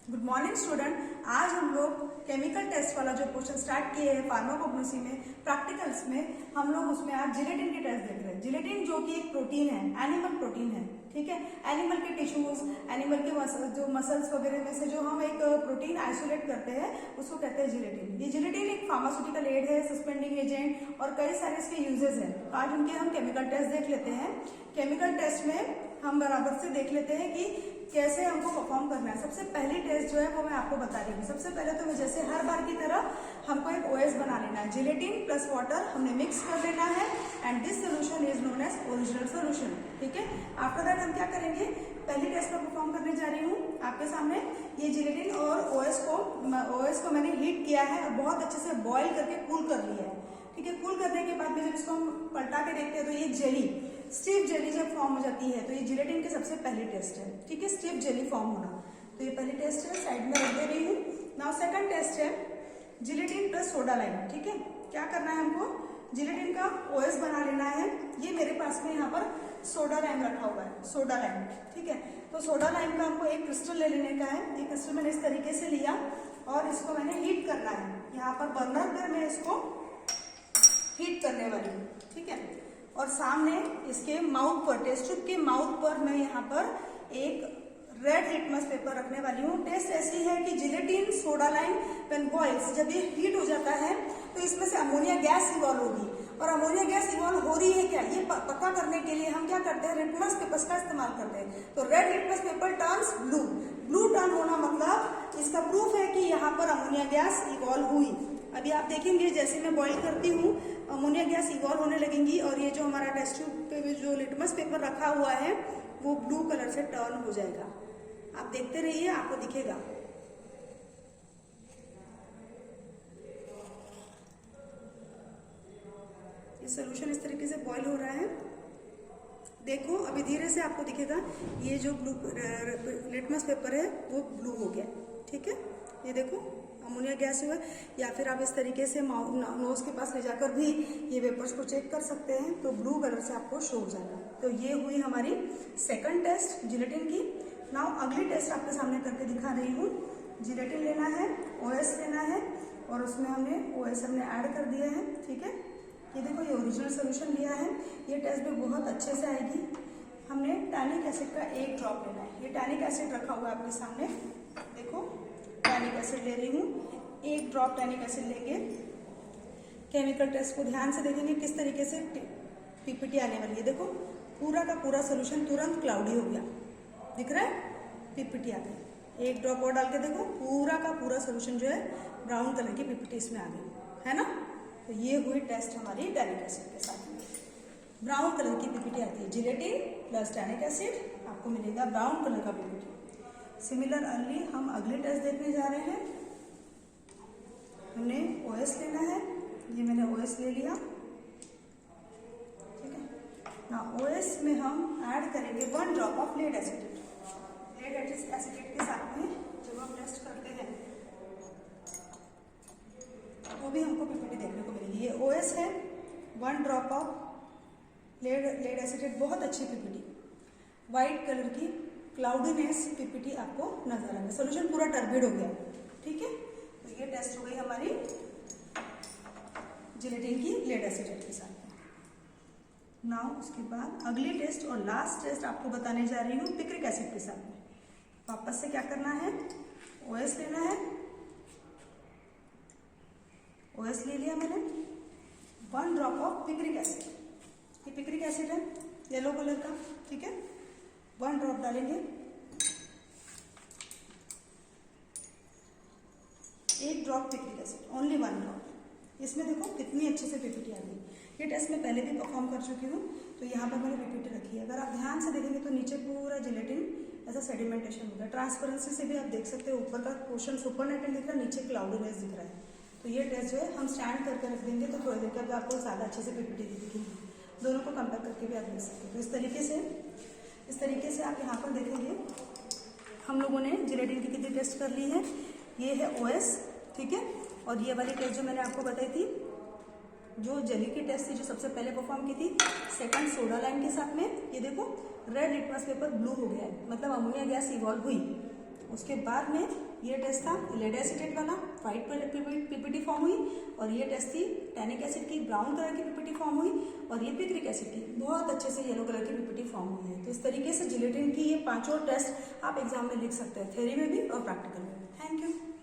Good morning student. आज हम लोग केमिकल टेस्ट वाला जो क्वेश्चन स्टार्ट किए हैं फार्माकोग्नोसी में प्रैक्टिकल्स में हम लोग उसमें आज जिलेटिन की टेस्ट देख रहे हैं। जिलेटिन जो कि एक प्रोटीन है, एनिमल प्रोटीन है, ठीक है। एनिमल के टिश्यूज, एनिमल के जो मसल्स वगैरह में से जो हम एक प्रोटीन आइसोलेट करते हैं उसको कहते हैं जिलेटिन। ये जिलेटिन एक फार्मास्यूटिकल एड है, सस्पेंडिंग एजेंट और कई सारे इसके यूजेस हैं। तो आज उनके हम केमिकल टेस्ट देख लेते हैं। केमिकल टेस्ट में हम बराबर से देख लेते हैं कि कैसे हमको परफॉर्म करना है। सबसे पहली टेस्ट जो है वो मैं आपको बता रही हूँ। सबसे पहले तो जैसे हर बार की तरह हमको एक ओएस बना लेना है। जिलेटिन प्लस वाटर हमने मिक्स कर लेना है and this solution is known as original solution, ठीक है। आफ्टर दैट हम क्या करेंगे, पहली टेस्ट में परफॉर्म करने जा रही हूँ आपके सामने। ये जिलेटिन और ओएस को मैंने हीट किया है और बहुत अच्छे से बॉईल करके कूल कर लिया है, ठीक है। कूल करने के बाद में जब इसको हम पलटा के देखते हैं तो ये जेली, स्टिफ जेली जब फॉर्म हो जाती है तो ये जिलेटिन की सबसे पहली टेस्ट है, ठीक है। स्टिफ जेली फॉर्म होना, तो ये पहली टेस्ट है, साइड में रख दे रही हूँ। नाउ सेकंड टेस्ट है जिलेटिन प्लस सोडा लाइम, ठीक है। क्या करना है हमको, जिलेटिन का ओएस बना लेना है। ये मेरे पास में यहाँ पर सोडा लाइम रखा हुआ है, सोडा लाइम, ठीक है। तो सोडा लाइम का हमको एक क्रिस्टल ले लेने का है। ये क्रिस्टल मैंने इस तरीके से लिया और इसको मैंने हीट करना है। यहाँ पर बर्नर पर मैं इसको हीट करने वाली हूँ, ठीक है। और सामने इसके माउथ पर, टेस्ट ट्यूब के माउथ पर मैं यहाँ पर एक रेड लिटमस पेपर रखने वाली हूँ। टेस्ट ऐसी है कि gelatin soda lime when boils, जब ये हीट हो जाता है तो इसमें से अमोनिया गैस इवॉल्व होगी। और अमोनिया गैस इवॉल्व हो रही है क्या, ये पता करने के लिए हम क्या करते हैं, लिटमस पेपर्स का इस्तेमाल करते हैं। तो red litmus paper turns blue. Blue turn होना मतलब इसका प्रूफ है कि यहाँ पर अमोनिया गैस इवॉल्व हुई। अभी आप देखेंगे जैसे मैं बॉईल करती हूँ अमोनिया गैस इवॉल्व होने लगेंगी और ये जो हमारा टेस्ट ट्यूब पे जो लिटमस पेपर रखा हुआ है वो ब्लू कलर से टर्न हो जाएगा। आप देखते रहिए, आपको दिखेगा। ये सोल्यूशन इस तरीके से बॉईल हो रहा है, देखो अभी धीरे से आपको दिखेगा। ये जो ब्लू लिटमस पेपर है वो ब्लू हो गया, ठीक है। ये देखो अमोनिया गैस हुआ। या फिर आप इस तरीके से नोज के पास ले जाकर भी ये वेपर्स को चेक कर सकते हैं, तो ब्लू कलर से आपको शो हो जाएगा। तो ये हुई हमारी सेकंड टेस्ट जिलेटिन की। नाउ अगली टेस्ट आपके सामने करके दिखा रही हूँ। जिलेटिन लेना है, ओएस लेना है और उसमें हमने ओएस ऐड कर दिया है, ठीक है। ये देखो ये ओरिजिनल सोल्यूशन लिया है। ये टेस्ट भी बहुत अच्छे से आएगी। हमने टैनिक एसिड का एक ड्रॉप लेना है। ये टैनिक एसिड रखा हुआ है आपके सामने, देखो टैनिक एसिड ले रही हूँ। एक ड्रॉप टैनिक एसिड लेंगे। केमिकल टेस्ट को ध्यान से देखेंगे किस तरीके से पीपीटी आने वाली है। देखो पूरा का पूरा सोल्यूशन तुरंत क्लाउडी हो गया, दिख रहा है, पीपीटी आ गई। एक ड्रॉप और डाल के देखो पूरा का पूरा सोल्यूशन जो है ब्राउन कलर की पीपीटी इसमें आ गई, है ना। तो ये हुई टेस्ट हमारी टैनिक एसिड के साथ में। ब्राउन कलर की पीपीटी आती है, जिलेटिन प्लस टैनिक एसिड आपको मिलेगा ब्राउन कलर का पीपीटी। सिमिलरली हम अगली टेस्ट देखने जा रहे हैं। हमने ओएस लेना है, ये मैंने ओएस ले लिया, ठीक है ना। ओएस में हम ऐड करेंगे 1 drop of lead acetate. Lead acetate के साथ में जब हम टेस्ट करते हैं वो भी हमको पीपीटी देखने को मिलेगी। ये ओएस है, 1 ड्रॉप ऑफ लेड एसिटेट, बहुत अच्छी पीपीटी, व्हाइट कलर की क्लाउडीनेस पीपीटी आपको नजर आएगा। सोल्यूशन पूरा टर्बिड हो गया, ठीक है। तो ये टेस्ट हो गई हमारी जिलेटिन की लेड एसिटेट के साथ। नाउ उसके बाद अगली टेस्ट और लास्ट टेस्ट आपको बताने जा रही हूँ पिक्रिक एसिड के साथ में। वापस से क्या करना है, ओएस लेना है। ओएस ले लिया मैंने, 1 ड्रॉप ऑफ पिक्रिक एसिड। ये पिक्रिक एसिड है येलो कलर का, ठीक है। 1 ड्रॉप डालेंगे। एक drop picric acid, only 1 drop. इसमें देखो कितनी अच्छे से पीपीटी आ गई। ये टेस्ट मैं पहले भी परफॉर्म कर चुकी हूँ, तो यहाँ पर मैंने पीपीटी रखी है। अगर आप ध्यान से देखेंगे तो नीचे पूरा जिलेटिन ऐसा सेडिमेंटेशन होगा। ट्रांसपेरेंसी से भी आप देख सकते हैं, ऊपर का पोर्शन सुपरनेटेड दिख रहा है, नीचे क्लाउडीनेस दिख रहा है। तो ये टेस्ट जो है हम स्टैंड करके रख देंगे तो थोड़ी देर के बाद आपको ज़्यादा अच्छे से पीपीटी दिखेगी। दोनों को कंपेयर करके भी आप देख सकते हैं। तो इस तरीके से आप यहाँ पर देखेंगे हम लोगों ने जिलेटिन की कितनी टेस्ट कर ली है। ये है ओएस, ठीक है। और ये वाली टेस्ट जो मैंने आपको बताई थी, जो जेली की टेस्ट थी, जो सबसे पहले परफॉर्म की थी, सेकंड सोडा लाइम के साथ में। ये देखो रेड लिटमस पेपर ब्लू हो गया है, मतलब अमोनिया गैस इवॉल्व हुई। उसके बाद में ये टेस्ट था लेड एसिटेट वाला, व्हाइट पीपीटी फॉर्म हुई, और ये टेस्ट थी टैनिक एसिड की, ब्राउन कलर की पीपीटी फॉर्म हुई, और ये पिक्रिक एसिड की बहुत अच्छे से येलो कलर की पीपीटी फॉर्म हुई है। तो इस तरीके से जिलेटिन की ये 5 टेस्ट आप एग्जाम में लिख सकते हैं, थ्योरी में भी और प्रैक्टिकल में भी। Thank you.